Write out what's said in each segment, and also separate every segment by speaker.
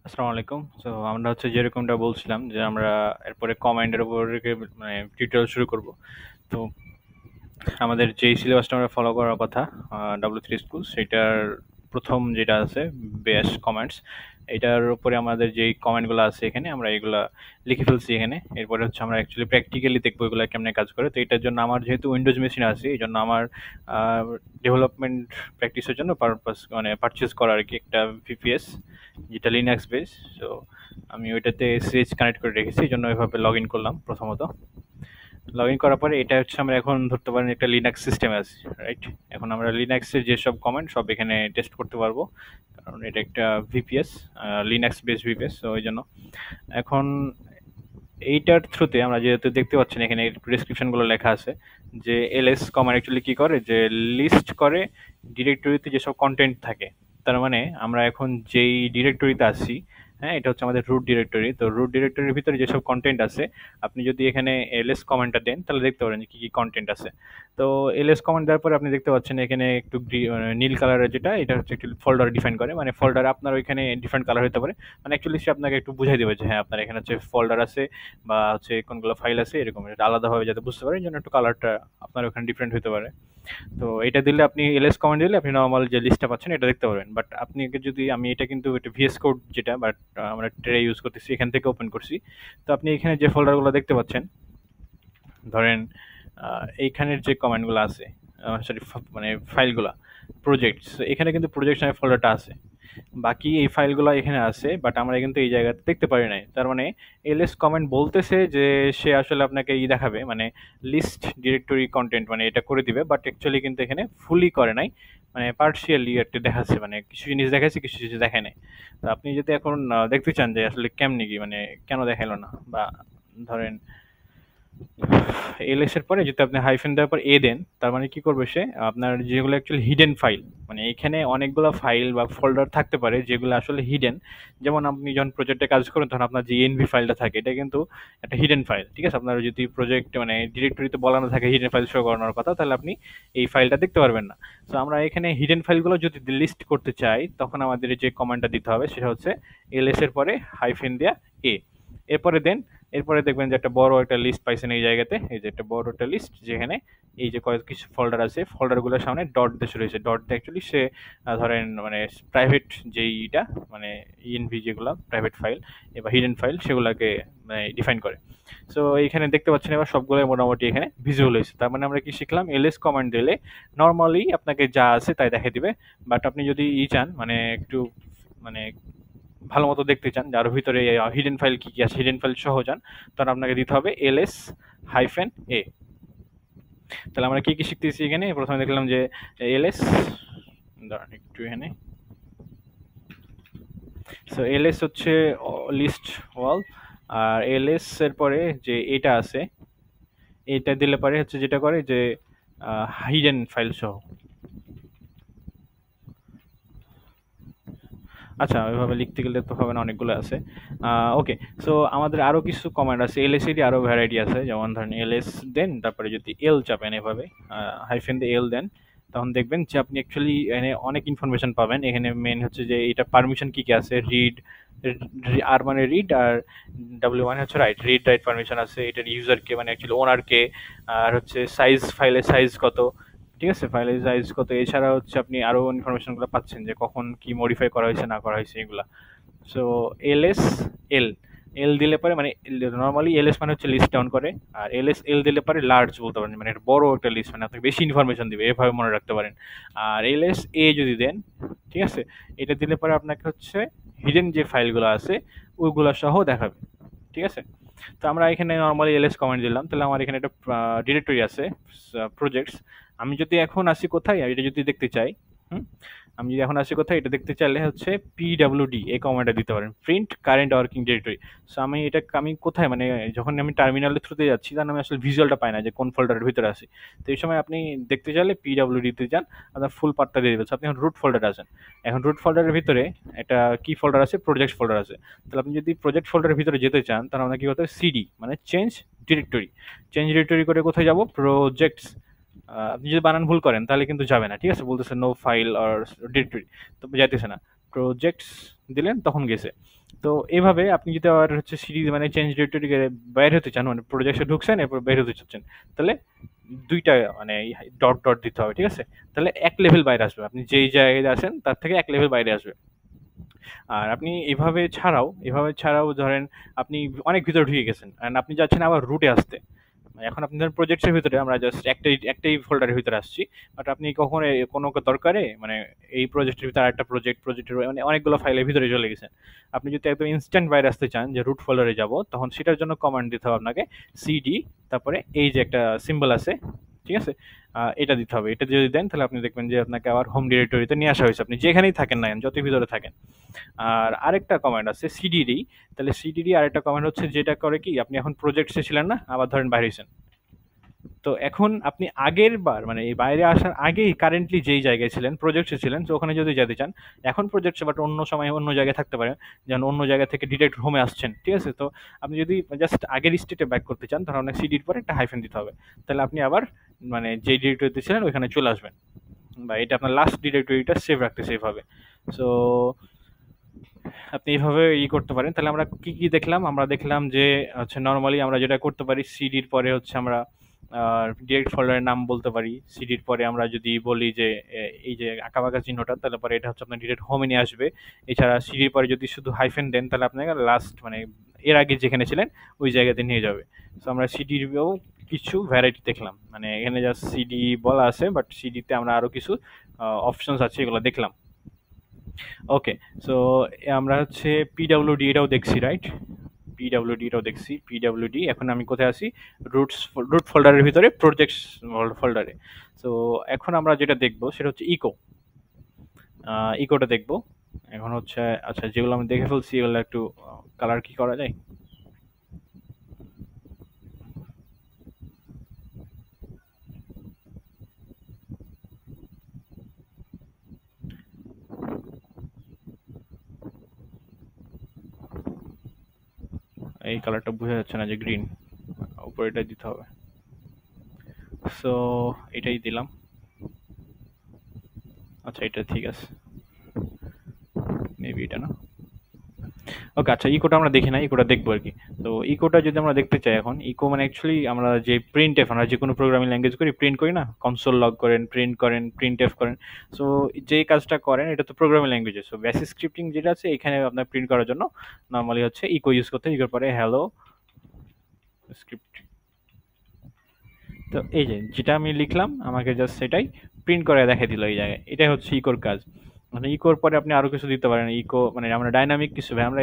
Speaker 1: আসসালামু আলাইকুম। সো আমরা যেরকমটা বলছিলাম যে আমরা এরপরে কমান্ডের উপর রেখে টিউটোরিয়াল শুরু করব। তো আমাদের যেই সিলেবাসটা আমরা ফলো করার কথা W3 স্কুল সেটার প্রথম যেটা আছে বেস কমান্ডস, এটার উপরে আমাদের যেই কমেন্টগুলো আছে এখানে আমরা এগুলা লিখে ফেলছি এখানে। এরপরে আমরা অ্যাকচুয়ালি প্র্যাকটিক্যালি দেখবো এগুলো কেমনে কাজ করে। তো এটার জন্য আমার যেহেতু উইন্ডোজ মেশিন আছে এই জন্য আমার ডেভেলপমেন্ট প্র্যাকটিসের জন্য পারপাস মানে পারচেজ করা আর কি একটা ভিপিএস, যেটা লিনাক্স বেস। সো আমি ওইটাতে সিএইচ কানেক্ট করে রেখেছি, এই জন্য ওইভাবে লগ ইন করলাম প্রথমত। লগ ইন করার পরে এটা আমরা এখন ধরতে পারেন একটা লিনাক্স সিস্টেমে আছি, রাইট? এখন আমরা লিনাক্সের যেসব কমান্ড সব এখানে টেস্ট করতে পারবো, কারণ এটা একটা ভিপিএস, লিনাক্স বেস ভিপিএস। তো ওই জন্য এখন এইটার থ্রুতে আমরা যেহেতু দেখতে পাচ্ছেন এখানে ডেসক্রিপশনগুলো লেখা আছে যে এলএস কমান্ড অ্যাকচুয়ালি কি করে, যে লিস্ট করে ডিরেক্টরিতে যেসব কন্টেন্ট থাকে। তার মানে আমরা এখন যেই ডিরেক্টরিতে আছি, হ্যাঁ, এটা আমাদের রুট ডিরেক্টরি। তো রুট ডিরেক্টরির ভিতরে যেসব কন্টেন্ট আছে, আপনি যদি এখানে এলএস কমান্ডটা দেন তাহলে দেখতে পারেন যে কি কি কন্টেন্ট আছে। তো এলএস কমান্ড দেওয়ার পরে আপনি দেখতে পাচ্ছেন এখানে একটু নীল কালারের, যেটা এটা একটু ফোল্ডার ডিফাইন করে। মানে ফোল্ডার আপনার ওইখানে ডিফারেন্ট কালার হতে পারে। মানে অ্যাকচুয়ালি সে আপনাকে একটু বুঝাই দেবে যে হ্যাঁ আপনার এখানে ফোল্ডার আছে বা কোনগুলো ফাইল আছে, এরকম এটা আলাদাভাবে যাতে বুঝতে পারেন, এই জন্য একটু কালারটা আপনার ওখানে ডিফারেন্ট হতে পারে। তো এটা দিলে আপনি এলএস কমান্ড দিলে আপনি নর্মাল যে লিস্টটা পাচ্ছেন এটা দেখতে পারবেন। বাট আপনি যদি আমি এটা কিন্তু এটা ভিএস কোড যেটা, বাট আমরা ট্রে ইউজ করতেছি এখান থেকে ওপেন করছি। তো আপনি এখানে যে ফোল্ডারগুলো দেখতে পাচ্ছেন, ধরেন এইখানের যে কমান্ডগুলো আছে, সরি মানে ফাইলগুলা, প্রজেক্টস, এখানে কিন্তু প্রজেক্ট নামে ফোল্ডারটা আছে। বাকি এই ফাইলগুলো এখানে আছে বাট আমরা কিন্তু এই জায়গাতে দেখতে পারি নাই। তার মানে এলএস কমেন্ট বলতেছে যে সে আসলে আপনাকে দেখাবে, মানে লিস্ট ডিরেক্টরি কন্টেন্ট মানে এটা করে দিবে, বাট অ্যাকচুয়ালি কিন্তু এখানে ফুলি করে নাই, মানে পার্শিয়ালি একটু দেখাচ্ছে, মানে কিছু জিনিস দেখাচ্ছে কিছু জিনিস দেখায় নাই। তো আপনি যদি এখন দেখতে চান যে আসলে কেমনি কি, মানে কেন দেখাইলো না, বা ধরেন এলএস এর পরে যদি আপনি হাইফেন দেওয়ার পর দেন, তার মানে কি করবে সে, আপনার যেগুলো অ্যাকচুয়ালি হিডেন ফাইল, মানে এখানে অনেকগুলো ফাইল বা ফোল্ডার থাকতে পারে যেগুলো আসলে হিডেন। যেমন আপনি যখন প্রজেক্টে কাজ করেন তখন আপনার যে এনভি ফাইলটা থাকে এটা কিন্তু একটা হিডেন ফাইল, ঠিক আছে? আপনার যদি প্রজেক্ট মানে ডিরেক্টরিতে বলানো থাকে হিডেন ফাইল শো করানোর কথা, তাহলে আপনি এই ফাইলটা দেখতে পারবেন না। তো আমরা এখানে হিডেন ফাইলগুলো যদি লিস্ট করতে চাই তখন আমাদের যে কমান্ডটা দিতে হবে সেটা হচ্ছে এলএস এর পরে হাইফেন দেয়া এ, এরপরে দেন, এরপরে দেখবেন যে একটা বড় একটা লিস্ট পাইছেন এই জায়গাতে, এই যে একটা বড় একটা লিস্ট যেখানে এই যে কয়েক কিছু ফোল্ডার আছে, ফোল্ডারগুলোর সামনে ডট দিয়ে শুরু হয়েছে। ডট দিয়ে অ্যাকচুয়ালি সে ধরেন মানে প্রাইভেট যেইটা মানে ইএনভি যেগুলো প্রাইভেট ফাইল বা হিডেন ফাইল সেগুলোকে মানে ডিফাইন করে। সো এইখানে দেখতে পাচ্ছেন এবার সবগুলো মোটামুটি এখানে ভিজুয়াল হয়েছে। তার মানে আমরা কি শিখলাম, এলএস কমান্ড দিলে নর্মালি আপনাকে যা আছে তাই দেখে দিবে। বাট আপনি যদি চান মানে একটু মানে ভালো মতো দেখতে চান, যার ভিতরে হিডেন ফাইল কি কি আছে, হিডেন ফাইল সহ যান, তখন আপনাকে দিতে হবে এলএস হাইফেন এ। তাহলে আমরা কি কি শিখতেছি এখানে? প্রথমে দেখলাম যে এলএস, দাঁড়ান একটু এখানে। সো এলএস হচ্ছে লিস্ট ওয়াল, আর এলএস এর পরে যে এটা আছে এটা দিলে পরে যেটা করে যে হিডেন ফাইল সহ। আচ্ছা, ওইভাবে লিখতে গেলে তো হবে না, অনেকগুলো আছে। ওকে, সো আমাদের আরো কিছু কমান্ড আছে, এলএস এরই আরো ভ্যারাইটি আছে। যেমন ধরেন এলএস দেন তারপরে যদি এল চাপেন এভাবে হাইফেন দিয়ে এল দেন, তখন দেখবেন যে আপনি অ্যাকচুয়ালি এখানে অনেক ইনফরমেশন পাবেন। এখানে মেন হচ্ছে যে এটা পারমিশন কি কি আছে, রিড, আর মানে রিড, আর ডাব্লিউ মানে হচ্ছে রাইট, রিড রাইট পারমিশন আছে, এটার ইউজারকে মানে অ্যাকচুয়ালি ওনারকে, আর হচ্ছে সাইজ, ফাইলের সাইজ কত, ঠিক আছে, ফাইলের সাইজ কত। এছাড়া আপনি আরো ইনফরমেশনগুলো পাচ্ছেন যে কখন কি মডিফাই করা হয়েছে না করা হয়েছে এগুলা। সো এলএস এল, এল দিলে পরে মানে নর্মালি এলএস মানে হচ্ছে লিস্ট ডাউন করে, আর এলএস এল দিলে পরে লার্জ বলতে পারেন, মানে বড় একটা লিস্ট, মানে আপনাকে বেশি ইনফরমেশন দিবে, এভাবে মনে রাখতে পারেন। আর এলএস এ যদি দেন, ঠিক আছে, এটা দিলে পরে আপনাকে হিডেন যে ফাইলগুলো আছে ওইগুলো সহ দেখাবে, ঠিক আছে? তো আমরা এখানে নর্মালি এলএস কমান্ড দিলাম, তাহলে আমার এখানে একটা ডিরেক্টরি আছে প্রজেক্টস। আমি যদি এখন আসি কোথায়, এটা যদি দেখতে চাই, হুম, আমি যদি এখন আসি কোথায় এটা দেখতে চাইলে পিডব্লিউডি এই কমান্ডটা দিতে পারেন, print current working directory. So আমি কোথায়, মানে যখন আমি টার্মিনালের থ্রুতে যাচ্ছি তখন আমি আসলে ভিজুয়ালটা পাই না যে কোন ফোল্ডারের ভিতরে আছে। তো এই সময় আপনি দেখতে চাইলে পিডব্লিউডি তে যান, আপনার ফুল পার্টটা দিয়ে দেবে। So আপনি এখন রুট ফোল্ডারে আছেন, এখন রুট ফোল্ডারের ভিতরে একটা কি ফোল্ডার আছে, প্রজেক্ট ফোল্ডার আছে। তাহলে আপনি যদি প্রজেক্ট ফোল্ডারের ভিতরে যেতে চান তাহলে আপনাকে কি করতে হবে, সিডি মানে চেঞ্জ ডিরেক্টরি, চেঞ্জ ডিরেক্টরি করে কোথায় যাব, প্রজেক্টস। আপনি যদি বানান ভুল করেন তাহলে কিন্তু যাবে না, ঠিক আছে? বলতেছে নো ফাইল আর ডিরেক্টরি, তো যাইতেছে না। প্রজেক্টস দিলেন তখন গেছে। তো এভাবে আপনি যদি আবার হচ্ছে সিরিজ মানে চেঞ্জ ডিরেক্টরি বাইরে হতে চান, মানে প্রজেক্টে ঢুকছেন এরপর বের হতে চাচ্ছেন, তাহলে দুইটা মানে ডট ডট দিতে হবে, ঠিক আছে? তাহলে এক লেভেল বাইরে আসবে, আপনি যেই জায়গায় আছেন তার থেকে এক লেভেল বাইরে আসবে। আর আপনি এভাবে ছাড়াও ধরেন আপনি অনেক ভিতরে ঢুকে গেছেন and আপনি যাচ্ছেন আবার রুটে আসতে। এখন আপনি ধরেন প্রজেক্টের ভিতরে আমরা জাস্ট একটাই ফোল্ডারের ভিতরে আসছি, বাট আপনি কখনো কোনো দরকারে মানে এই প্রজেক্টের ভিতরে আরেকটা প্রজেক্টের মানে অনেকগুলো ফাইলের ভিতরে চলে গেছেন। আপনি যদি একদম ইনস্ট্যান্ট বাইরে আসতে চান যে রুট ফোল্ডারে যাব, তখন সেটার জন্য কমান্ড দিতে হবে আপনাকে সিডি, তারপরে এই যে একটা সিম্বল আছে, ঠিক আছে? এটা দিতে হবে। এটা যদি দেন তাহলে আপনি দেখবেন যে আপনাকে আবার হোম ডিরেক্টরিতে নিয়ে আসা হয়েছে, আপনি যেখানেই থাকেন না কেন, যতই ভিতরে থাকেন। আর আরেকটা কমান্ড আছে সিডিডি। তাহলে সিডিডি আরেকটা কমান্ড হচ্ছে যেটা করে কি, আপনি এখন প্রজেক্টসে ছিলেন না, আবার ধরেন বাইরে হয়েছেন, তো এখন আপনি আগের বার মানে এই বাইরে আসার আগেই কারেন্টলি যেই জায়গায় ছিলেন প্রজেক্টে ছিলেন, তো ওখানে যদি যেতে চান, এখন প্রজেক্টে বাট অন্য সময় অন্য জায়গায় থাকতে পারেন, যেমন অন্য জায়গা থেকে ডিরেক্ট হোমে আসছেন, ঠিক আছে? তো আপনি যদি জাস্ট আগের স্টেটে ব্যাক করতে চান, তাহলে অনেক সিডির পরে একটা হাইফেন দিতে হবে, তাহলে আপনি আবার মানে যেই ডিরেক্টরিতে ছিলেন ওইখানে চলে আসবেন, বা এটা আপনার লাস্ট ডিরেক্টরিটা সেভ রাখতে সেভ হবে। সো আপনি এইভাবে করতে পারেন। তাহলে আমরা কি কি দেখলাম? আমরা দেখলাম যে হচ্ছে নর্মালি আমরা যেটা করতে পারি, সিডির পরে হচ্ছে আমরা ডিরেক্ট ফোল্ডারের নাম বলতে পারি। সিডির পরে আমরা যদি বলি যে এই যে আঁকাবাঁকা চিহ্নটা, তাহলে পরে এটা হচ্ছে আপনার ডিরেক্ট হোমে নিয়ে আসবে। এছাড়া সিডির পরে যদি শুধু হাইফেন দেন, তাহলে আপনাকে লাস্ট মানে এর আগে যেখানে ছিলেন ওই জায়গাতে নিয়ে যাবে। তো আমরা সিডিরও কিছু ভ্যারাইটি দেখলাম, মানে এখানে জাস্ট সিডি বলা আছে, বাট সিডিতে আমরা আরো কিছু অপশনস আছে, এগুলো দেখলাম। ওকে, সো আমরা হচ্ছে পিডাব্লিউডি এটাও দেখছি, রাইট? পিডাব্লিউডি এটাও দেখছি। পিডাব্লিউডি এখন আমি কোথায় আছি? রুট ফোল্ডারের ভিতরে প্রজেক্টস ফোল্ডারে। সো এখন আমরা যেটা দেখবো সেটা হচ্ছে ইকো। ইকোটা দেখবো এখন হচ্ছে। আচ্ছা, যেগুলো আমি দেখে ফেলছি এগুলো একটু কালার কি করা যায়? এই কালারটা বোঝা যাচ্ছে না, যে গ্রিন, উপরে এটা দিতে হবে। সো এটাই দিলাম। আচ্ছা, এটা ঠিক আছে, মেবি এটা না। ওকে, আচ্ছা, ইকোটা আমরা দেখি না, ইকোটা দেখবো আর কি। তো ইকোটা যদি আমরা দেখতে চাই, এখন ইকো মানে অ্যাকচুয়ালি আমরা যে প্রিন্ট এফ, আমরা যে কোনো প্রোগ্রামিং ল্যাঙ্গুয়েজ করি, প্রিন্ট করি না, কনসোল লগ করেন প্রিন্ট এফ করেন। সো যে কাজটা করেন এটা তো প্রোগ্রামিং ল্যাঙ্গুয়েজে। সো বেসিক স্ক্রিপ্টিং যেটা আছে এখানে আপনার প্রিন্ট করার জন্য নর্মালি হচ্ছে ইকো ইউজ করতে, ইকোর পরে হ্যালো স্ক্রিপ্ট। তো এই যে যেটা আমি লিখলাম আমাকে জাস্ট সেটাই প্রিন্ট করে দেখাই দিল এই জায়গায়, এটাই হচ্ছে ইকোর কাজ। মানে ইকোর পরে আপনি আরো কিছু দিতে পারেন। ইকো মানে আমরা ডাইনামিক কিছু আমরা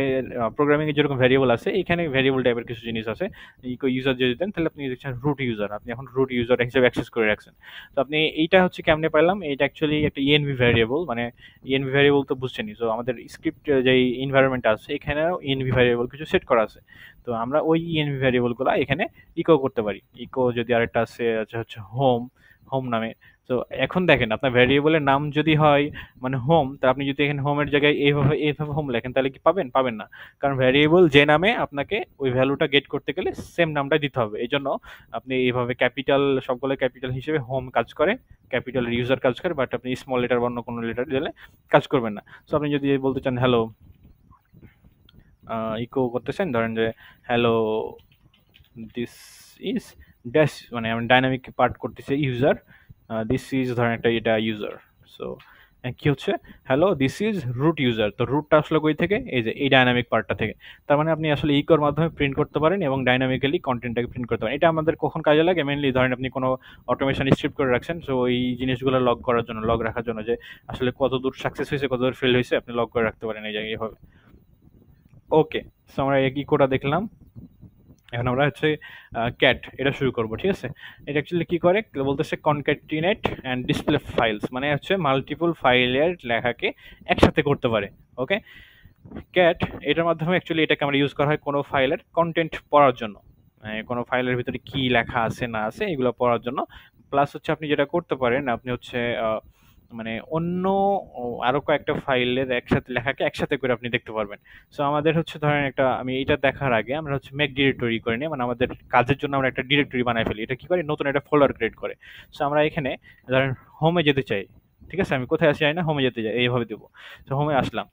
Speaker 1: প্রোগ্রামিং এ যেরকম ভ্যারিয়েবল আছে, এখানে ভ্যারিয়েবল টাইপের কিছু জিনিস আছে। ইকো ইউজার যদি দেন, তাহলে আপনি দেখছেন রুট ইউজার, আপনি এখন রুট ইউজার হিসেবে অ্যাক্সেস করে রাখছেন। তো আপনি এইটা হচ্ছে কেমনে পাইলাম, এটা অ্যাকচুয়ালি একটা ইএনভি ভ্যারিয়েবল, মানে ইএনভি ভ্যারিয়েবল তো বুঝছেনই। তো আমাদের স্ক্রিপ্ট যে এনভায়রনমেন্ট আছে এখানেও ইএনভি ভ্যারিয়েবল কিছু সেট করা আছে। তো আমরা ওই ইএনভি ভ্যারিয়েবল গুলো এখানে ইকো করতে পারি। ইকো যদি আরেকটা আছে আচ্ছা হচ্ছে হোম, হোম নামে। তো এখন দেখেন আপনার ভ্যারিয়েবলের নাম যদি হয় মানে হোম, তা আপনি যদি এখানে হোমের জায়গায় এইভাবে এইভাবে হোম লেখেন, তাহলে কি পাবেন? পাবেন না। কারণ ভ্যারিয়েবল যে নামে আপনাকে ওই ভ্যালুটা গেট করতে গেলে সেম নামটা দিতে হবে। এই জন্য আপনি এইভাবে ক্যাপিটাল, সবগুলো ক্যাপিটাল হিসেবে হোম কাজ করে, ক্যাপিটাল ইউজার কাজ করে, বাট আপনি স্মল লেটার বা অন্য কোনো লেটার দিলে কাজ করবেন না। সো আপনি যদি বলতে চান হ্যালো, ইকো করতেছেন, ধরেন যে হ্যালো দিস ইজ ড্যাশ, মানে আমি ডাইনামিক পার্ট করতেছি ইউজার, দিস ইজ ধরেন একটা এটা ইউজার। সো কি হচ্ছে, hello this is root user. তো রুটটা আসলে কই থেকে? এই যে এই ডাইনামিক পার্টটা থেকে। তার মানে আপনি আসলে ইকোর মাধ্যমে প্রিন্ট করতে পারেন এবং ডাইনামিক্যালি কন্টেন্টটাকে প্রিন্ট করতে পারেন। এটা আমাদের কখন কাজে লাগে? মেনলি ধরেন আপনি কোনো অটোমেশন স্ক্রিপ্ট করে রাখছেন, সো এই জিনিসগুলো লগ করার জন্য, লগ রাখার জন্য, যে আসলে কত দূর সাকসেস হয়েছে কত দূর ফেল হয়েছে আপনি লগ করে রাখতে পারেন এই জায়গায় এভাবে। ওকে, সো আমরা এই ইকোটা দেখলাম। এখন আমরা হচ্ছে ক্যাট এটা শুরু করব, ঠিক আছে? এটা অ্যাকচুয়ালি কি করে বলতেছে, কনক্যাটিনেট অ্যান্ড ডিসপ্লে ফাইলস, মানে হচ্ছে মাল্টিপল ফাইলের লেখাকে একসাথে করতে পারে। ওকে, ক্যাট এটার মাধ্যমে অ্যাকচুয়ালি এটাকে আমরা ইউজ করা হয় কোনো ফাইলের কন্টেন্ট পড়ার জন্য, মানে কোনো ফাইলের ভিতরে কি লেখা আছে না আছে এগুলো পড়ার জন্য। প্লাস হচ্ছে আপনি যেটা করতে পারেন, আপনি হচ্ছে মানে অন্য আরো কয়েকটা ফাইলের একসাথে লেখাকে একসাথে করে আপনি দেখতে পারবেন। সো আমাদের হচ্ছে ধরেন একটা, আমি এটা দেখার আগে আমরা হচ্ছে মেক ডিরেক্টরি করে নিই, মানে আমাদের কাজের জন্য আমরা একটা ডিরেক্টরি বানাই ফেলি। এটা কি করে, নতুন একটা ফোল্ডার ক্রিয়েট করে। সো আমরা এখানে ধরেন হোমে যেতে চাই, ঠিক আছে, আমি কোথায় আসি জানি না, হোমে যেতে যাই, এইভাবে দেবো। তো হোমে আসলাম,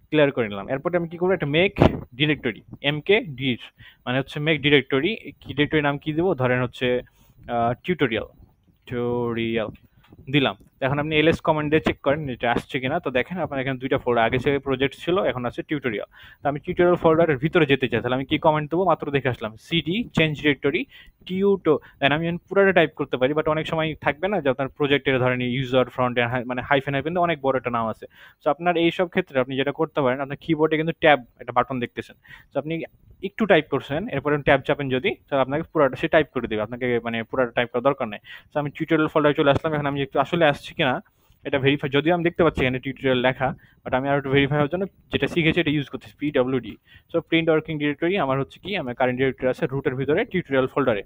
Speaker 1: ক্লিয়ার করে নিলাম। এরপরে আমি কি করবো, একটা মেক ডিরেক্টরি, এমকে ডির মানে হচ্ছে মেক ডিরেক্টরি। কি ডিরেক্টরি নাম কি দেবো, ধরেন হচ্ছে টিউটোরিয়াল, টিউটোরিয়াল দিলাম। তো এখন আপনি এলএস কমান্ড দিয়ে চেক করেন এটা আসছে কিনা। তো দেখেন আপনার এখানে দুইটা ফোল্ডার, আগে থেকে প্রজেক্ট ছিল, এখন আছে টিউটোরিয়াল। তো আমি টিউটোরিয়াল ফোল্ডারের ভিতরে যেতে চাই, তাহলে আমি কি কমান্ড দেবো, মাত্র দেখে আসলাম সিডি চেঞ্জ ডিরেক্টরি টিউটো। দেন আমি পুরোটা টাইপ করতে পারি, বাট অনেক সময় থাকবে না যে আপনার প্রজেক্টের ধরেন ইউজার ফ্রন্ট মানে হাইফেন হাইফেন অনেক বড় একটা নাম আছে। তো আপনার এই সব ক্ষেত্রে আপনি যেটা করতে পারেন, আপনার কিবোর্ডে কিন্তু ট্যাব একটা বাটন দেখতেছেন, তো আপনি একটু টাইপ করছেন, এরপরে ট্যাব চাপেন যদি, তাহলে আপনাকে পুরোটা সে টাইপ করে দেবে, আপনাকে মানে পুরোটা টাইপ করার দরকার নেই। তো আমি টিউটোরিয়াল ফোল্ডারে চলে আসলাম। এখন আমি একটু আসলে আসছি কিনা এটা ভেরিফাই, যদিও আমি দেখতে পাচ্ছি এখানে টিউটোরিয়াল লেখা, বাট আমি আর একটু ভেরিফাই হওয়ার জন্য যেটা শিখেছি এটা ইউজ করতেছি, PWD. So print working directory আমার হচ্ছে কি, আমার কারেন্ট ডিরেক্টরি আছে রুটের ভিতরে টিউটোরিয়াল ফোল্ডারে।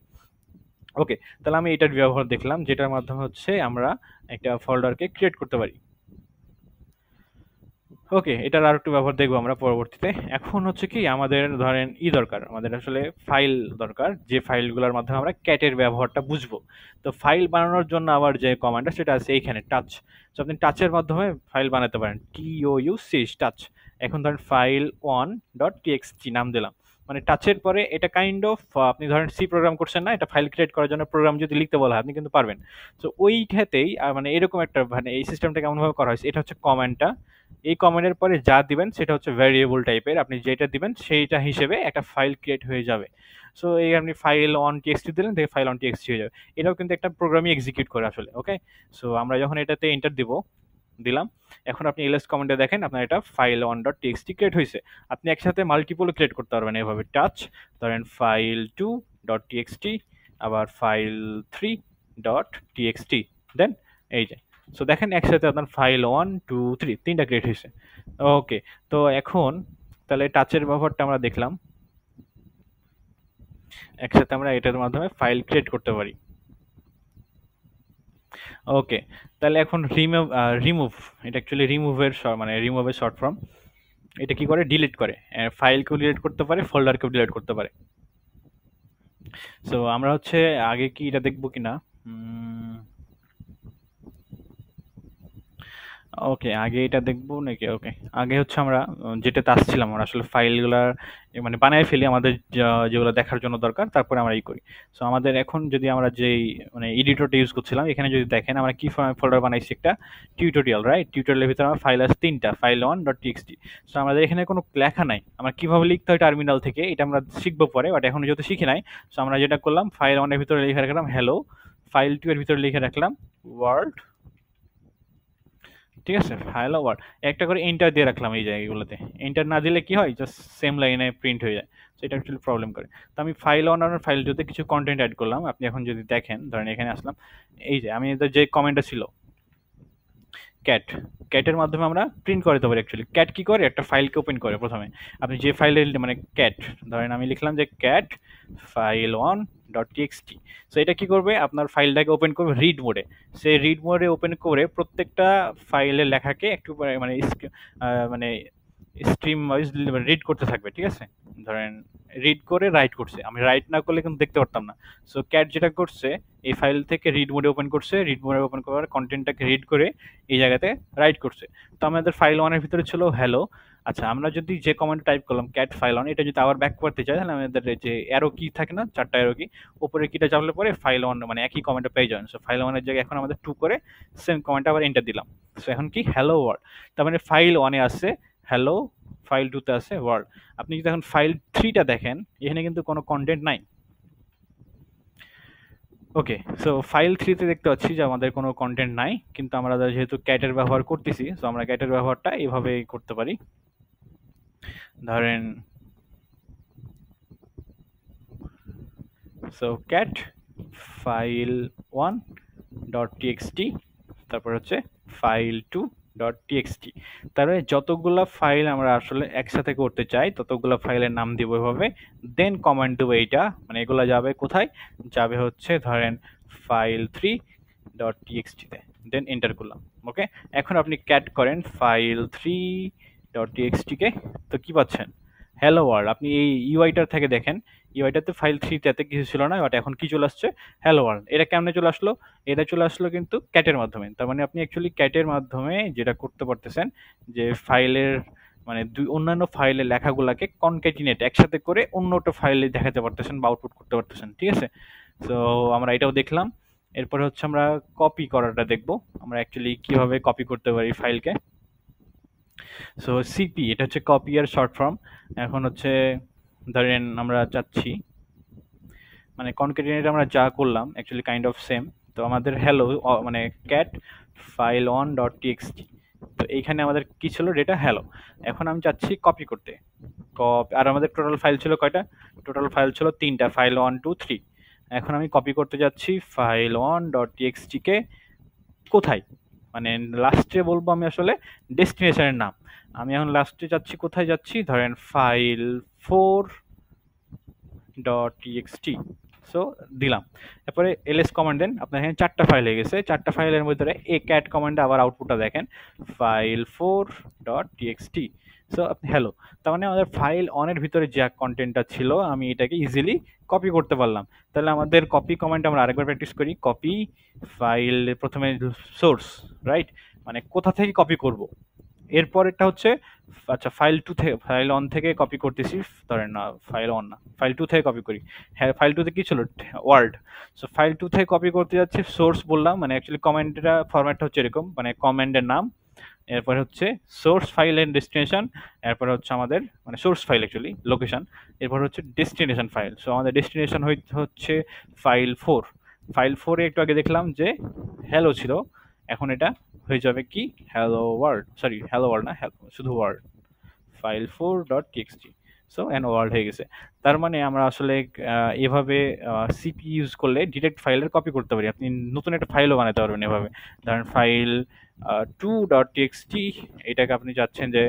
Speaker 1: ওকে, তাহলে আমি এটার ব্যবহার দেখলাম, যেটার মাধ্যমে হচ্ছে আমরা একটা ফোল্ডারকে ক্রিয়েট করতে পারি। ওকে, এটার আর একটু ব্যবহার দেখবো আমরা পরবর্তীতে। এখন হচ্ছে কি আমাদের ধরেন দরকার, আমাদের আসলে ফাইল দরকার, যে ফাইলগুলোর মাধ্যমে আমরা ক্যাটের ব্যবহারটা বুঝবো। তো ফাইল বানানোর জন্য আবার যে কমান্ডটা সেটা আছে এইখানে টাচ। তো আপনি টাচের মাধ্যমে ফাইল বানাতে পারেন, TOUC টাচ। এখন ধরেন ফাইল ওয়ান ডট টিএক্সটি নাম দিলাম, মানে টাচের পরে এটা কাইন্ড অফ, আপনি ধরেন সি প্রোগ্রাম করছেন না, এটা ফাইল ক্রিয়েট করার জন্য প্রোগ্রাম যদি লিখতে বলা হয় আপনি কিন্তু পারবেন। তো ওইটাতেই মানে এরকম একটা, মানে এই সিস্টেমটা কেমনভাবে করা হয়েছে, এটা হচ্ছে কমান্ডটা। এই কমান্ডের পরে যা দিবেন সেটা হচ্ছে ভ্যারিয়েবল টাইপের, আপনি যেটা দিবেন সেইটা হিসেবে একটা ফাইল ক্রিয়েট হয়ে যাবে। সো এই আপনি ফাইল অন টিএক্সটি দিলেন, দেখে ফাইল অন টিএক্সটি হয়ে যাবে। এটাও কিন্তু একটা প্রোগ্রামই এক্সিকিউট করে আসলে। ওকে, সো আমরা যখন এটাতে এন্টার দিব, দিলাম, এখন আপনি এলএস কমান্ডে দেখেন আপনার এটা file one dot TXT create হয়েছে। আপনি একসাথে মাল্টিপল ক্রিয়েট করতে পারবেন এভাবে টাচ, ধরেন ফাইল টু ডট টিএক্সটি, আবার ফাইল থ্রি ডট টিএক্সটি, দেন এই যে। সো দেখেন একসাথে আপনার ফাইল ওয়ান টু থ্রি তিনটা ক্রিয়েট হয়েছে। ওকে, তো এখন তাহলে টাচের ব্যবহারটা আমরা দেখলাম, একসাথে আমরা এটার মাধ্যমে ফাইল ক্রিয়েট করতে পারি। ওকে, তাহলে এখন রিমুভ, এটা অ্যাকচুয়ালি রিমুভের মানে রিমুভের শর্ট ফর্ম। এটা কি করে, ডিলিট করে, ফাইলকেও ডিলিট করতে পারে, ফোল্ডারকেও ডিলিট করতে পারে। সো আমরা হচ্ছে আগে কি এটা দেখবো কিনা, ওকে আগে এটা দেখবো নাকি। ওকে, আগে হচ্ছে আমরা যেটাতে আসছিলাম, আমরা আসলে ফাইলগুলার মানে বানায় ফেলি আমাদের যেগুলো দেখার জন্য দরকার, তারপরে আমরা করি। সো আমাদের এখন যদি আমরা যেই মানে এডিটরটা ইউজ করছিলাম, এখানে যদি দেখেন আমরা কি ফোল্ডার বানাইছি, একটা টিউটোরিয়াল, রাইট? টিউটোরিয়ালের ভিতরে আমার ফাইল আছে তিনটা, file one dot TXT. So আমাদের এখানে কোনো লেখা নাই, আমরা কিভাবে লিখতে হয় টার্মিনাল থেকে এটা আমরা শিখবো পরে, বাট এখন যেহেতু শিখি নাই, সো আমরা যেটা করলাম ফাইল ওয়ানের ভিতরে লিখে রাখলাম হ্যালো, ফাইল টু এর ভিতরে লিখে রাখলাম ওয়ার্ল্ড। ঠিক আছে, হ্যালো ওয়ার্ল্ড, একটা করে এন্টার দিয়ে রাখলাম এই জায়গাগুলোতে। এন্টার না দিলে কি হয়, জাস্ট সেম লাইনে প্রিন্ট হয়ে যায়, তো এটা অ্যাকচুয়ালি প্রবলেম করে। তো আমি ফাইল ওয়ান আর ফাইল টুতে কিছু কন্টেন্ট অ্যাড করলাম। আপনি এখন যদি দেখেন, ধরেন এখানে আসলাম, এই যে আমি যে কমেন্টটা ছিল ক্যাট, ক্যাটের মাধ্যমে আমরা প্রিন্ট করাতে পারি। অ্যাকচুয়ালি ক্যাট কি করে, একটা ফাইলকে ওপেন করে প্রথমে। আপনি যে ফাইলের মানে ক্যাট, ধরেন আমি লিখলাম যে cat file one dot TXT. So এটা কি করবে, আপনার ফাইলটাকে ওপেন করবে রিড মোডে। সেই রিড মোডে ওপেন করে প্রত্যেকটা ফাইলের লেখাকে একটু মানে মানে স্ট্রিম ওয়াইজ রিড করতে থাকবে। ঠিক আছে, ধরেন রিড করে রাইট করছে, আমি রাইট না করলে কিন্তু দেখতে পারতাম না। সো ক্যাট যেটা করছে, এই ফাইল থেকে রিড মোডে ওপেন করছে, রিড মোডে ওপেন করার কন্টেন্টটাকে রিড করে এই জায়গাতে রাইট করছে। তো আমাদের ফাইল ওয়ানের ভিতরে ছিল হ্যালো। আচ্ছা, আমরা যদি যে কমেন্ট টাইপ করলাম ক্যাট ফাইল ওয়ান, এটা যদি আবার ব্যাক করতে চাই, তাহলে আমাদের যে অ্যারো কি থাকে না, চারটা অ্যারো কি, উপরে কিটা চাপলে পরে ফাইল ওয়ান মানে একই কমেন্টে পেয়ে যাবেন। সো ফাইল ওয়ানের জায়গায় এখন আমাদের টু করে সেম কমেন্ট আবার এন্টার দিলাম। সো এখন কি হ্যালো ওয়ার্ল্ড, তার মানে ফাইল ওয়ানে আছে হ্যালো, ফাইল টুতে আছে ওয়ার্ল্ড। আপনি যদি এখন ফাইল থ্রিটা দেখেন, এখানে কিন্তু কোনো কন্টেন্ট নাই। ওকে, সো ফাইল থ্রিতে দেখতে পাচ্ছি যে আমাদের কোনো কন্টেন্ট নাই, কিন্তু আমরা যেহেতু ক্যাটের ব্যবহার করতেছি, সো আমরা ক্যাটের ব্যবহারটা এইভাবে করতে পারি। ধরেন so cat file one dot TXT, তারপর হচ্ছে ফাইল টু ডট টিএক্সটি। তারপরে যতগুলো ফাইল আমরা আসলে একসাথে করতে চাই ততগুলো ফাইলের নাম দিব এভাবে, দেন কমান্ড দেবো এইটা, মানে এগুলো যাবে কোথায়, যাবে হচ্ছে ধরেন ফাইল থ্রি ডট টিএক্সটিতে, দেন এন্টার করলাম। ওকে, এখন আপনি ক্যাট করেন ফাইল থ্রি ডট টিএক্সটিকে, তো কি পাচ্ছেন, হ্যালো ওয়ার্ল্ড। আপনি এই ইউআইটার থেকে দেখেন, ইউআইটাতে ফাইল থ্রিটাতে কিছু ছিল না, বাট এখন কি চলে আসছে, হ্যালো ওয়ার্ল্ড। এটা কেমনে চলে আসলো? এটা চলে আসলো কিন্তু ক্যাটের মাধ্যমে। তার মানে আপনি অ্যাকচুয়ালি ক্যাটের মাধ্যমে যেটা করতে পারতেছেন, যে ফাইলের মানে দুই অন্যান্য ফাইলের লেখাগুলাকে কনক্যাটিনেট একসাথে করে অন্য একটা ফাইলে দেখাতে পারতেছেন বা আউটপুট করতে পারতেছেন, ঠিক আছে? তো আমরা এটাও দেখলাম। এরপরে হচ্ছে আমরা কপি করাটা দেখব, আমরা অ্যাকচুয়ালি কিভাবে কপি করতে পারি ফাইলকে। সো সিপি এটা হচ্ছে কপি এর শর্ট ফর্ম। এখন হচ্ছে ধরেন আমরা চাচ্ছি মানে কনক্যাটিনেট আমরা যা করলাম অ্যাকচুয়ালি কাইন্ড অফ সেম। তো আমাদের হ্যালো মানে cat file on dot TXT, তো এইখানে আমাদের কি ছিল, ডেটা হ্যালো। এখন আমি চাচ্ছি কপি করতে। আর আমাদের টোটাল ফাইল ছিল কয়টা? টোটাল ফাইল ছিল তিনটা, ফাইল 1 2 3। এখন আমি কপি করতে যাচ্ছি ফাইল 1 ডট টিএক্সটি কে কোথায়, মানে লাস্টে বলবো আমি আসলে ডেস্টিনেশনের নাম। আমি এখন লাস্টে যাচ্ছি, কোথায় যাচ্ছি, ধরেন ফাইল 4 ডট টিএক্সটি। সো দিলাম। তারপরে এলএস কমান্ড দেন, আপনার এখানে চারটা ফাইল হয়ে গেছে। চারটা ফাইলের ভিতরে এ ক্যাট কমান্ডে আবার আউটপুটটা দেখেন, ফাইল 4 ডট টিএক্সটি। সো আপনি হ্যালো, তার মানে আমাদের ফাইল অনের ভিতরে যে কন্টেন্টটা ছিল আমি এটাকে ইজিলি কপি করতে পারলাম। তাহলে আমাদের কপি কমান্ড আমরা আরেকবার প্র্যাকটিস করি। কপি ফাইল, প্রথমে সোর্স, রাইট, মানে কোথা থেকে কপি করব। এরপরেরটা হচ্ছে আচ্ছা ফাইল 2 থেকে, ফাইল 1 থেকে কপি করতেছি, ধরেন না ফাইল 1 না, ফাইল 2 থেকে কপি করি। হ্যাঁ, ফাইল 2 তে কি ছিল, ওয়ার্ল্ড। সো ফাইল 2 থেকে কপি করতে যাচ্ছি, সোর্স বললাম, মানে অ্যাকচুয়ালি কমান্ডটা ফরম্যাটটা হচ্ছে এরকম, মানে কমান্ডের নাম, এরপর হচ্ছে সোর্স ফাইল এন্ড ডেস্টিনেশন, এরপর হচ্ছে আমাদের মানে সোর্স ফাইল অ্যাকচুয়ালি লোকেশন, এরপর হচ্ছে ডেস্টিনেশন ফাইল। সো আমাদের ডেস্টিনেশন হচ্ছে ফাইল 4। ফাইল 4 এ একটু আগে দেখলাম যে হ্যালো ছিল, এখন এটা হয়ে যাবে কি, hello world, sorry hello world না, শুধু world, file 4 dot TXT. So N world হয়ে গেছে। তার মানে আমরা আসলে এভাবে সিপি ইউজ করলে ডিরেক্ট ফাইলের কপি করতে পারি। আপনি নতুন একটা ফাইলও বানাতে পারবেন এভাবে। ধরেন ফাইল 2 ডট টিএক্সটি, এটাকে আপনি চাচ্ছেন যে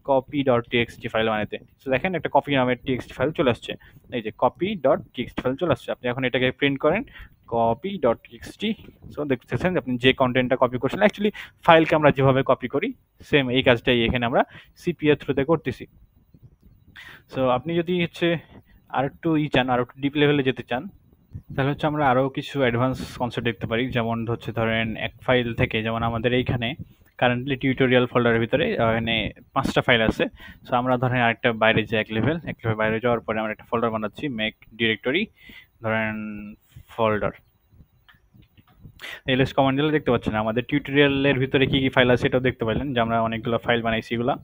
Speaker 1: কপি ডট টিএক্সটি ফাইল বানাতে। তো দেখেন একটা কপি নামের টিএক্সটি ফাইল চলে আসছে, এই যে কপি ডট টিএক্সটি ফাইল চলে আসছে। আপনি এখন এটাকে প্রিন্ট করেন কপি ডট টিএক্সটি। সো দেখতেছেন আপনি যে কন্টেন্টটা কপি করছেন, অ্যাকচুয়ালি ফাইলকে আমরা যেভাবে কপি করি সেম এই কাজটাই এখানে আমরা সিপি এর থ্রুতে করতেছি। সো আপনি যদি হচ্ছে আর একটু চান, আর একটু ডিপ লেভেলে যেতে চান, তাহলে হচ্ছে আমরা আরও কিছু অ্যাডভান্স কনসেপ্ট দেখতে পারি। যেমন হচ্ছে ধরেন এক ফাইল থেকে, যেমন আমাদের এইখানে কারেন্টলি টিউটোরিয়াল ফোল্ডারের ভিতরে এখানে 5টা ফাইল আছে। সো আমরা ধরেন আরেকটা বাইরে যাই, এক লেভেল বাইরে যাওয়ার পরে আমরা একটা ফোল্ডার বানাচ্ছি, মেক ডিরেক্টরি, ধরেন ফোল্ডার। এলএস কমান্ড দিলে দেখতে পাচ্ছেন আমাদের টিউটোরিয়ালের ভিতরে কি কি ফাইল আছে এটাও দেখতে পাইলেন, যে আমরা অনেকগুলো ফাইল বানাইছি এগুলা।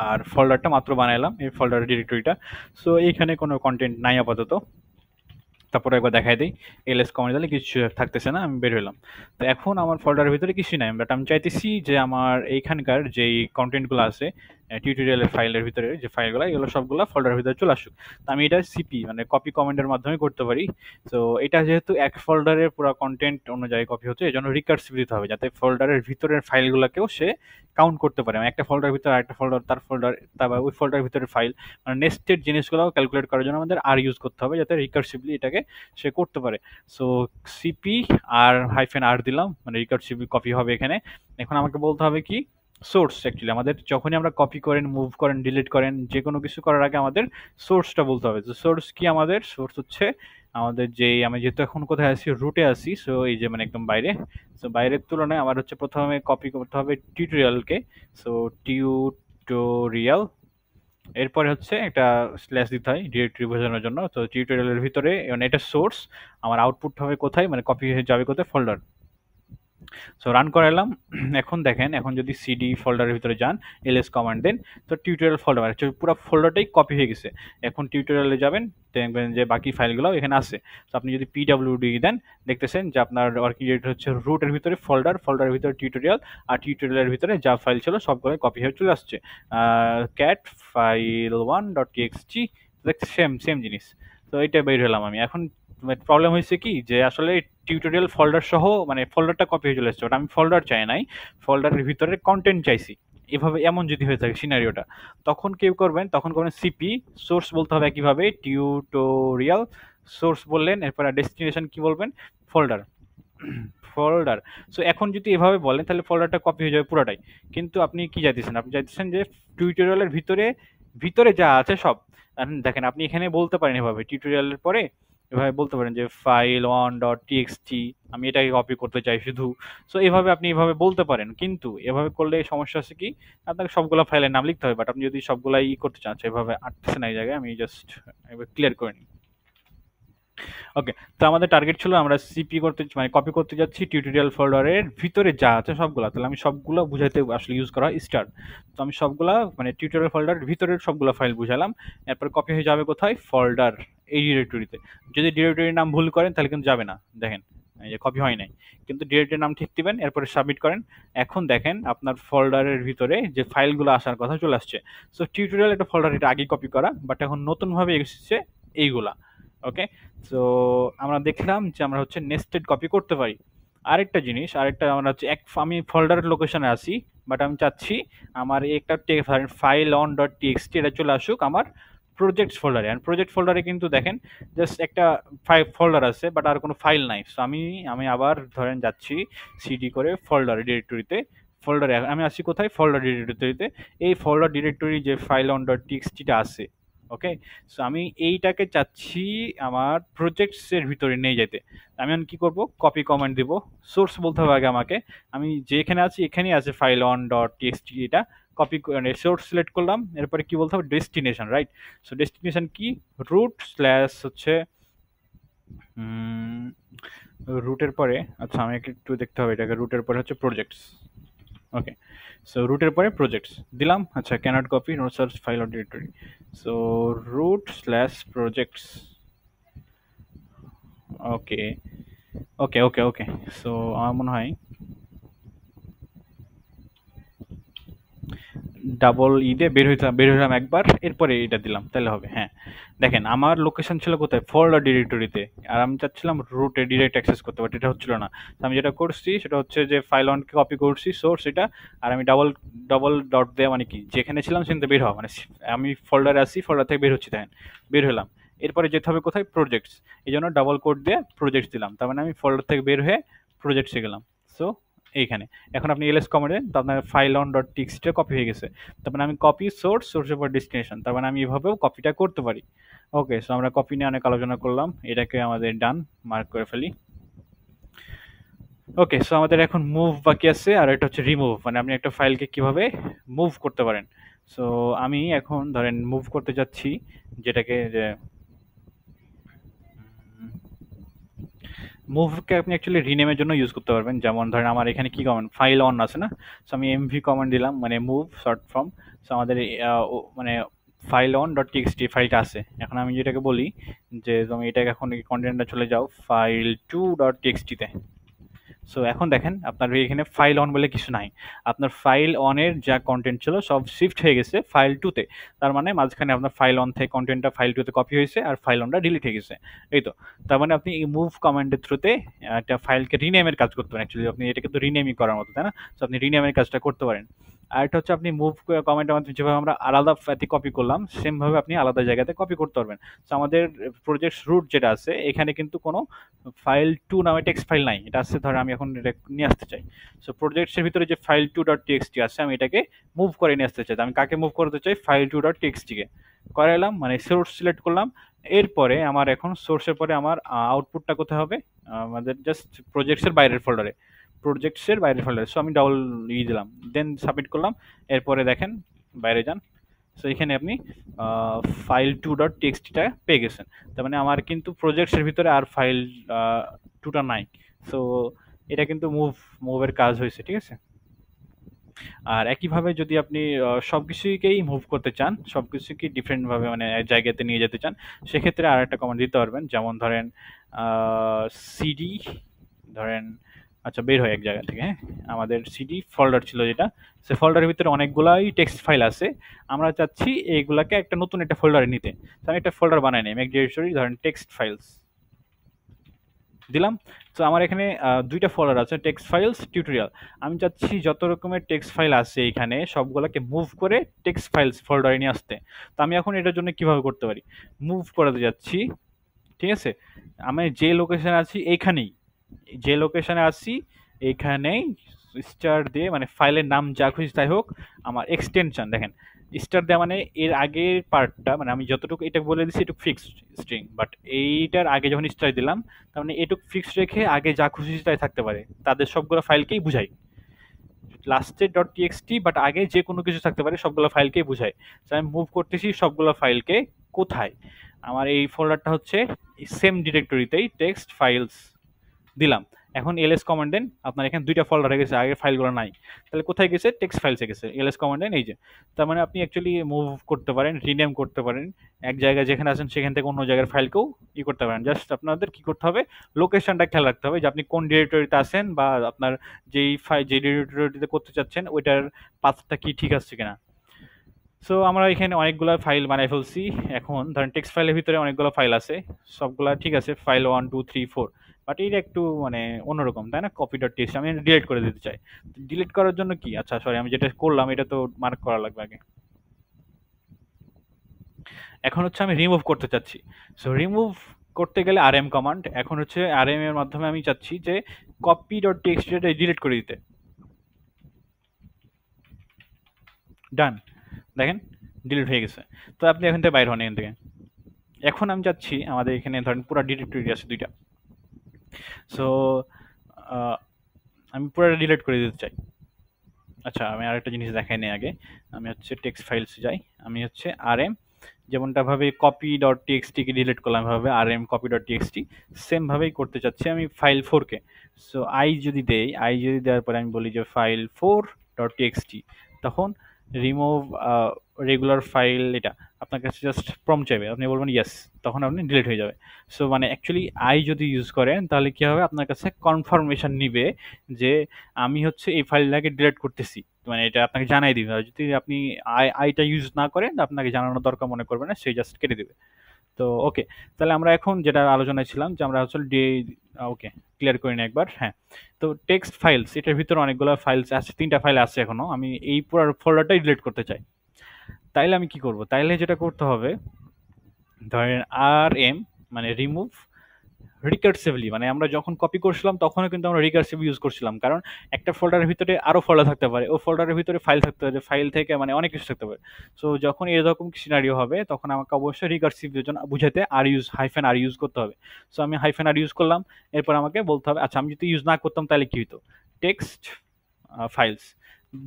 Speaker 1: আর ফোল্ডারটা মাত্র বানাইলাম, এই ফোল্ডারের ডিরেক্টরিটা। সো এইখানে কোনো কন্টেন্ট নাই আপাতত। তারপরে একবার দেখাই দিই, এলএস কমান্ড দিলে কিছু থাকতেছে না, আমি বের হলাম। তো এখন আমার ফোল্ডারের ভিতরে কিছুই নাই, বাট আমি চাইতেছি যে আমার এইখানকার যেই কন্টেন্টগুলো আছে টিউটোরিয়ালের ফাইলের ভিতরে, যে ফাইলগুলো এগুলো সবগুলো ফোল্ডারের ভিতরে চলে আসুক। তো আমি এটা সিপি মানে কপি কমান্ডের মাধ্যমে করতে পারি। তো এটা যেহেতু এক ফোল্ডারের পুরো কন্টেন্ট অন্য জায়গায় কপি হচ্ছে, এই জন্য রিকার্সিভ দিতে হবে, যাতে ফোল্ডারের ভিতরের ফাইলগুলোকেও সে কাউন্ট করতে পারে। মানে একটা ফোল্ডারের ভিতরে আরেকটা ফোল্ডার, তার ফোল্ডার, তারপর ওই ফোল্ডারের ভিতরে ফাইল, মানে নেস্টেড জিনিসগুলো ক্যালকুলেট করার জন্য আমাদের আর ইউজ করতে হবে, যাতে রিকার্সিভলি এটাকে সে করতে পারে। সো সিপি আর হাইফেন আর দিলাম, মানে রিকার্সিভলি কপি হবে এখানে। এখন আমাকে বলতে হবে কি, সোর্স। অ্যাকচুয়ালি আমাদের যখনই আমরা কপি করেন, মুভ করেন, ডিলিট করেন, যে কোনো কিছু করার আগে আমাদের সোর্সটা বলতে হবে। তো সোর্স কি, আমাদের সোর্স হচ্ছে আমাদের যেই, আমি যেহেতু এখন কোথায় আছি, রুটে আছি, সো এই যে মানে একদম বাইরে। সো বাইরের তুলনায় আমার হচ্ছে প্রথমে কপি করতে হবে টিউটোরিয়ালকে। সো টিউটোরিয়াল, এরপরে হচ্ছে একটা স্ল্যাশ দিতে হয় ডিরেক্টরি বোঝানোর জন্য। তো টিউটোরিয়ালের ভিতরে মানে এটা সোর্স, আমার আউটপুট হবে কোথায়, মানে কপি হয়ে যাবে কোথায়, ফোল্ডার। সো রান করালাম। এখন দেখেন, এখন যদি সিডি ফোল্ডারের ভিতরে যান, এলএস কমান্ড দেন, তো টিউটোরিয়াল ফোল্ডার পুরো ফোল্ডারটাই কপি হয়ে গেছে। এখন টিউটোরিয়ালে যাবেন, দেখবেন যে বাকি ফাইলগুলো এখানে আছে। তো আপনি যদি পিডব্লিউডি দেন, দেখতেছেন যে আপনার ওয়ার্কিং ডিরেক্টরি হচ্ছে রুটের ভিতরে ফোল্ডার, ফোল্ডারের ভিতরে টিউটোরিয়াল, আর টিউটোরিয়ালের ভিতরে যা ফাইল ছিল সবগুলো কপি হয়ে চলে আসছে। ক্যাট ফাইল 1 ডট টিএক্সটি, দেখতে সেম সেম জিনিস। তো এইটা বের হলাম আমি। এখন প্রবলেম হয়েছে কি, যে আসলে টিউটোরিয়াল ফোল্ডার সহ মানে ফোল্ডারটা কপি হয়ে চলে এসেছে, ওটা আমি ফোল্ডার চাই নাই, ফোল্ডারের ভিতরে কন্টেন্ট চাইছি। এভাবে এমন যদি হয়ে থাকে সিনারিওটা, তখন কেউ করবেন, তখন করবেন সিপি, সোর্স বলতে হবে একইভাবে টিউটোরিয়াল, সোর্স বললেন, এরপর ডেস্টিনেশন কি বলবেন, ফোল্ডার, ফোল্ডার। সো এখন যদি এভাবে বলেন তাহলে ফোল্ডারটা কপি হয়ে যাবে পুরোটাই। কিন্তু আপনি কি চাইতেছেন, আপনি চাইতেছেন যে টিউটোরিয়ালের ভিতরে ভিতরে যা আছে সব। দেখেন আপনি এখানে বলতে পারেন এভাবে টিউটোরিয়ালের পরে এভাবে বলতে পারেন যে ফাইল ওয়ান ডট টিএক্সটি, আমি এটাকে কপি করতে চাই শুধু। সো এভাবে আপনি এভাবে বলতে পারেন, কিন্তু এভাবে করলে সমস্যা আছে কি, আপনাকে সবগুলা ফাইলের নাম লিখতে হবে। বাট আপনি যদি সবগুলাই করতে চান, সেভাবে আটতেছে না এই জায়গায়, আমি জাস্ট এবার ক্লিয়ার করে নিই। ওকে, তো আমাদের টার্গেট ছিল আমরা সিপি করতে মানে কপি করতে যাচ্ছি টিউটোরিয়াল ফোল্ডারের ভিতরে যা আছে সবগুলা। তাহলে আমি সবগুলো বুঝাইতে আসলে ইউজ করা হয় স্টার। তো আমি সবগুলা মানে টিউটোরিয়াল ফোল্ডারের ভিতরের সবগুলা ফাইল বুঝালাম। এরপর কপি হয়ে যাবে কোথায়, ফোল্ডার এই ডিরেক্টরিতে। যদি ডিরেক্টরির নাম ভুল করেন তাহলে কিন্তু যাবে না, দেখেন এই যে কপি হয় নাই। কিন্তু ডিরেক্টরির নাম ঠিক দিবেন, এরপরে সাবমিট করেন। এখন দেখেন আপনার ফোল্ডারের ভিতরে যে ফাইলগুলো আসার কথা চলে আসছে। সো টিউটোরিয়াল একটা ফোল্ডার, এটা আগে কপি করা, বাট এখন নতুনভাবে এসেছে এইগুলা। ওকে, তো আমরা দেখলাম যে আমরা হচ্ছে নেস্টেড কপি করতে পারি। আরেকটা জিনিস, আরেকটা আমরা হচ্ছে আমি ফোল্ডারের লোকেশনে আছি, বাট আমি চাচ্ছি আমার একটা ফাইল অন ডট টিএক্সটি এটা চলে আসুক আমার প্রজেক্টস ফোল্ডারে। আর প্রজেক্ট ফোল্ডারে কিন্তু দেখেন জাস্ট একটা ফোল্ডার আছে, বাট আর কোনো ফাইল নাই। সো আমি আমি আবার ধরেন যাচ্ছি সিডি করে ফোল্ডার ডিরেক্টরিতে। ফোল্ডারে আমি আছি কোথায়, ফোল্ডার ডিরেক্টরিতে। এই ফোল্ডার ডিরেক্টরি যে ফাইল অন ডট টিএক্সটিটা আছে, ওকে, সো আমি এইটাকে চাচ্ছি আমার প্রজেক্টস এর ভিতরে নিয়ে যেতে। আমি এখন কি করব, কপি কমান্ড দিব। সোর্স বলতে হবে আগে আমাকে, আমি যেখানে আছি এখানেই আছে ফাইল অন ডট টিএক্সটি, এটা কপি মানে সোর্স সিলেক্ট করলাম। এরপরে কি বলতে হবে, ডেস্টিনেশন, রাইট? সো ডেস্টিনেশন কি, রুট স্ল্যাশ হচ্ছে রুটের পরে, আচ্ছা আমি একটু দেখতে হবে এটাকে, রুটের পরে হচ্ছে প্রজেক্টস। ওকে, সো রুটের পরে প্রজেক্টস দিলাম। আচ্ছা, cannot copy no search file or directory, so root slash projects. Okay okay okay okay, so আমার মনে হয় ডাবল ই দিয়ে বের হইলাম একবার, এরপরে এটা দিলাম তাহলে হবে। হ্যাঁ, দেখেন আমার লোকেশন ছিল কোথায়, ফোল্ডার ডিরেক্টরিতে, আর আমি চাচ্ছিলাম রুটে ডিরেক্ট অ্যাক্সেস করতে, বাট এটা হচ্ছিল না। তো আমি যেটা করছি সেটা হচ্ছে যে ফাইল অনকে কপি করছি সোর্স এটা, আর আমি ডাবল ডাবল ডট দেওয়া মানে কি, যেখানে ছিলাম সেখান থেকে বের হওয়া, মানে আমি ফোল্ডারে আসি, ফোল্ডার থেকে বের হচ্ছি, দেখেন বের হলাম। এরপরে যেতে হবে কোথায়, প্রজেক্টস, এই জন্য ডাবল কোড দিয়ে প্রজেক্টস দিলাম, তার মানে আমি ফোল্ডার থেকে বের হয়ে প্রজেক্টসে গেলাম। সো এইখানে এখন আপনি এলএস কমান্ড দেন, তো আপনার file on dot TXT copy হয়ে গেছে। তার মানে আমি কপি সোর্স, সোর্সের পর ডেস্টিনেশন, তার মানে আমি এভাবেও কপিটা করতে পারি। ওকে, সো আমরা কপি নিয়ে অনেক আলোচনা করলাম, এটাকে আমাদের ডান মার্ক করে ফেলি। ওকে, সো আমাদের এখন মুভ বাকি আছে, আর এটা হচ্ছে রিমুভ, মানে আপনি একটা ফাইলকে কিভাবে মুভ করতে পারেন। সো আমি এখন ধরেন মুভ করতে যাচ্ছি, যেটাকে যে মুভকে আপনি অ্যাকচুয়ালি রিনেমের জন্য ইউজ করতে পারবেন। যেমন ধরেন আমার এখানে কি কমান্ড, ফাইল অন আছে না, সো আমি এমভি কমান্ড দিলাম, মানে মুভ শর্ট ফর্ম। সো আমাদের মানে ফাইল অন ডট টিএক্সটি ফাইলটা আছে। এখন আমি যেটাকে বলি যে তুমি এটাকে এখন কন্টেন্টটা চলে যাও ফাইল টু ডট টিএক্সটিতে। সো এখন দেখেন আপনার এখানে ফাইল অন বলে কিছু নাই, আপনার ফাইল অনের যা কন্টেন্ট ছিল সব শিফট হয়ে গেছে ফাইল টুতে। তার মানে মাঝখানে আপনার ফাইল অন থেকে কন্টেন্টটা ফাইল টুতে কপি হয়েছে, আর ফাইল অনটা ডিলিট হয়ে গেছে। এই তো, তার মানে আপনি এই মুভ কমান্ডের থ্রুতে একটা ফাইলকে রিনেমের কাজ করতে পারেন। অ্যাকচুয়ালি আপনি এটাকে তো রিনেমই করার মতো, তাই না? সো আপনি রিনেমের কাজটা করতে পারেন। আর এটা হচ্ছে আপনি মুভ কমান্ডের মাধ্যমে যেভাবে আমরা আলাদা কপি করলাম, সেম ভাবে আপনি আলাদা জায়গাতে কপি করতে পারবেন। তো আমাদের প্রজেক্ট রুট যেটা আছে, এখানে কিন্তু কোনো ফাইল টু নামে টেক্সট ফাইল নাই, এটা আছে ধর আমি এখন এটা নিয়ে আসতে চাই। সো প্রজেক্টসের ভিতরে যে ফাইল টু ডট টিএক্সটি আছে, আমি এটাকে মুভ করে নিয়ে আসতে চাই। আমি কাকে মুভ করতে চাই, ফাইল টু ডট টিএক্সটিকে করাইলাম, মানে সোর্স সিলেক্ট করলাম। এরপরে আমার এখন সোর্সের পরে আমার আউটপুটটা কোথায় হবে, আমাদের জাস্ট প্রজেক্টসের বাইরের ফোল্ডারে, প্রজেক্টসের বাইরের ফোল্ডারে। সো আমি ডাবল দিলাম, দেন সাবমিট করলাম। এরপরে দেখেন বাইরে যান, সো এখানে আপনি ফাইল টু ডট টিএক্সটিটা পেয়ে গেছেন। তার মানে আমার কিন্তু প্রজেক্টসের ভিতরে আর ফাইল টুটা নাই। সো এটা কিন্তু মুভের কাজ হয়েছে, ঠিক আছে। আর একইভাবে যদি আপনি সবকিছুকেই মুভ করতে চান, সবকিছুকেই ডিফারেন্ট ভাবে মানে এক জায়গাতে নিয়ে যেতে চান, সেক্ষেত্রে আর একটা কমান্ড দিতে পারবেন। যেমন ধরেন সিডি, ধরেন আচ্ছা বের হয় এক জায়গা থেকে, হ্যাঁ আমাদের সিডি ফোল্ডার ছিল যেটা, সে ফোল্ডারের ভিতরে অনেকগুলাই টেক্সট ফাইল আছে। আমরা চাচ্ছি এইগুলাকে একটা নতুন একটা ফোল্ডারে নিতে। তো আমি একটা ফোল্ডার বানাই নিই, মেক ডিরেক্টরি ধরেন টেক্সট ফাইলস দিলাম। তো আমার এখানে দুইটা ফোল্ডার আছে, টেক্সট ফাইলস, টিউটোরিয়াল। আমি চাচ্ছি যত রকমের টেক্সট ফাইল আছে এখানে সবগুলোকে মুভ করে টেক্সট ফাইলস ফোল্ডারে নিয়ে আসতে। তো আমি এখন এটার জন্য কিভাবে করতে পারি, মুভ করাতে যাচ্ছি, ঠিক আছে। আমি যে লোকেশনে আছি এইখানেই, যে লোকেশনে আছি এইখানেই স্টার দিয়ে, মানে ফাইলের নাম যা খুশি তাই হোক, আমার এক্সটেনশন দেখেন স্টার দেওয়া মানে এর আগের পার্টটা, মানে আমি যতটুকু এটা বলে দিচ্ছি এটুকু ফিক্সড স্ট্রিং, বাট এইটার আগে যখন স্টার দিলাম তার মানে এটুকু ফিক্সড রেখে আগে যা খুশি তাই থাকতে পারে, তাদের সবগুলো ফাইলকেই বুঝাই। লাস্টে ডট টিএক্সটি বাট আগে যে কোনো কিছু থাকতে পারে, সবগুলো ফাইলকেই বুঝায়। তো আমি মুভ করতেছি সবগুলো ফাইলকে কোথায়, আমার এই ফোল্ডারটা হচ্ছে সেম ডিরেক্টরিতেই টেক্সট ফাইলস দিলাম। এখন এলএস কমান্ড দেন, আপনার এখানে দুইটা ফোল্ডার হয়ে গেছে, আগের ফাইলগুলো নাই, তাহলে কোথায় গেছে, টেক্সট ফাইলসে গেছে। এলএস কমান্ড দেন, এই যে, তার মানে আপনি অ্যাকচুয়ালি মুভ করতে পারেন, রিনেম করতে পারেন, এক জায়গায় যেখানে আছেন সেখান থেকে অন্য জায়গার ফাইলকেও করতে পারেন। জাস্ট আপনাদের কি করতে হবে, লোকেশনটা খেয়াল রাখতে হবে যে আপনি কোন ডিরেক্টরিতে আছেন, বা আপনার যেই ফাইল যে ডিরেক্টরিতে করতে চাচ্ছেন ওইটার পাথটা কি ঠিক আছে কিনা। সো আমরা এখানে অনেকগুলো ফাইল বানাই ফেলছি। এখন ধরেন টেক্সট ফাইলের ভিতরে অনেকগুলো ফাইল আছে, সবগুলা ঠিক আছে, ফাইল 1 2 3 4, বাট এটা একটু মানে অন্যরকম, তাই না? কপি ডট টেক্সট আমি ডিলিট করে দিতে চাই। ডিলিট করার জন্য কি, আচ্ছা সরি, আমি যেটা করলাম এটা তো মার্ক করা লাগবে আগে। এখন হচ্ছে আমি রিমুভ করতে চাচ্ছি। সো রিমুভ করতে গেলে আরএম কমান্ড। এখন হচ্ছে আরএম এর মাধ্যমে আমি চাচ্ছি যে কপি ডট টেক্সট এটা ডিলিট করে দিতে। ডান, দেখেন ডিলিট হয়ে গেছে। তো আপনি এখান থেকে বাইর হন এখান থেকে। এখন আমি চাচ্ছি আমাদের এখানে ধরেন পুরো ডিরেক্টরি আছে দুইটা, সো আমি পুরোটা ডিলিট করে দিতে চাই। আচ্ছা আমি আরেকটা জিনিস দেখাই নেই আগে, আমি হচ্ছে টেক্সট ফাইলস যাই, আমি হচ্ছে আরএম যেমনটা ভাবে কপি ডট টিএক্সটি কে ডিলিট করলাম, ভাবে RM copy dot TXT same ভাবেই করতে চাচ্ছি আমি ফাইল 4 কে। সো আই যদি দেই, আই যদি দেওয়ার পরে আমি বলি যে ফাইল 4 ডট টিএক্সটি, তখন রিমুভ রেগুলার ফাইল, এটা আপনার কাছে জাস্ট প্রম্পট চাইবে, আপনি বলবেন ইয়েস, তখন আপনি ডিলিট হয়ে যাবে। সো মানে অ্যাকচুয়ালি আই যদি ইউজ করেন তাহলে কি হবে, আপনার কাছে কনফার্মেশন নিবে যে আমি হচ্ছে এই ফাইলটাকে ডিলিট করতেছি, মানে এটা আপনাকে জানাই দিবে। আর যদি আপনি আইটা ইউজ না করেন, আপনাকে জানানোর দরকার মনে করবে না, সে জাস্ট কেটে দিবে। তো ওকে, তাহলে আমরা এখন যেটা আলোচনায় ছিলাম যে আমরা আসলে ওকে ক্লিয়ার করি না একবার, হ্যাঁ। তো টেক্সট ফাইলস, এটার ভিতরে অনেকগুলো ফাইলস আছে, 3টা ফাইল আছে এখনো, আমি এই পুরো ফোল্ডারটাই ডিলিট করতে চাই। তাইলে আমি কি করব, তাইলে যেটা করতে হবে, ধরেন আর এম মানে রিমুভ রিকার্সিভলি, মানে আমরা যখন কপি করছিলাম তখনও কিন্তু আমরা রিকার্সিভ ইউজ করছিলাম, কারণ একটা ফোল্ডারের ভিতরে আরো ফোল্ডার থাকতে পারে, ও ফোল্ডারের ভিতরে ফাইল থাকতে পারে, ফাইল থেকে মানে অনেক কিছু থাকতে পারে। সো যখন এরকম সিনারিও হবে তখন আমাকে অবশ্যই রিকার্সিভ বুঝাতে আর ইউজ হাইফেন আর ইউজ করতে হবে। সো আমি হাইফেন আর ইউজ করলাম, এরপর আমাকে বলতে হবে আচ্ছা আমি যদি ইউজ না করতাম তাহলে কি হতো, টেক্সট ফাইলস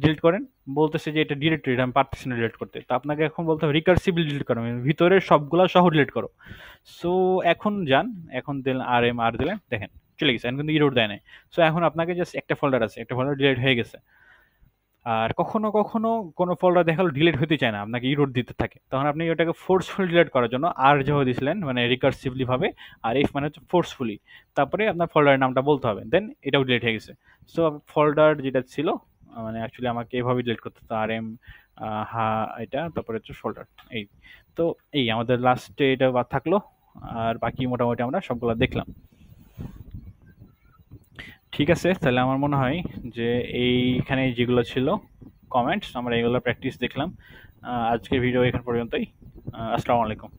Speaker 1: ডিলিট করেন, বলতেছে যে এটা ডিরেক্টরি, আমি পারতেছি না ডিলিট করতে, তো আপনাকে এখন বলতে হবে রিকার্সিভলি ডিলিট করো, মানে ভিতরের সবগুলা সহ ডিলিট করো। সো এখন যান, এখন দিলেন আর এম আর দিলেন, দেখেন চলে গেছে, এখন কিন্তু ইরোড দেয় নাই। সো এখন আপনাকে জাস্ট একটা ফোল্ডার আছে, একটা ফোল্ডার ডিলিট হয়ে গেছে। আর কখনো কখনো কোনো ফোল্ডার দেখালো ডিলিট হতে চায় না, আপনাকে ইরোড দিতে থাকে, তখন আপনি ওটাকে ফোর্সফুলি ডিলিট করার জন্য আর যেভাবে দিয়েছিলেন মানে রিকার্সিভলি ভাবে, আর এফ মানে হচ্ছে ফোর্সফুলি, তারপরে আপনার ফোল্ডারের নামটা বলতে হবে, দেন এটাও ডিলিট হয়ে গেছে। সো ফোল্ডার যেটা ছিল, মানে অ্যাকচুয়ালি আমাকে এভাবে ডিলিট করতে হতো, আর এম হা এটা, তারপরে হচ্ছে ফোল্ডার, এই। তো এই আমাদের লাস্টে এটা বাদ থাকলো, আর বাকি মোটামুটি আমরা সবগুলো দেখলাম। ঠিক আছে, তাহলে আমার মনে হয় যে এইখানে যেগুলো ছিল কমেন্টস, আমরা এগুলো প্র্যাকটিস দেখলাম। আজকের ভিডিও এখান পর্যন্তই। আসসালামু আলাইকুম।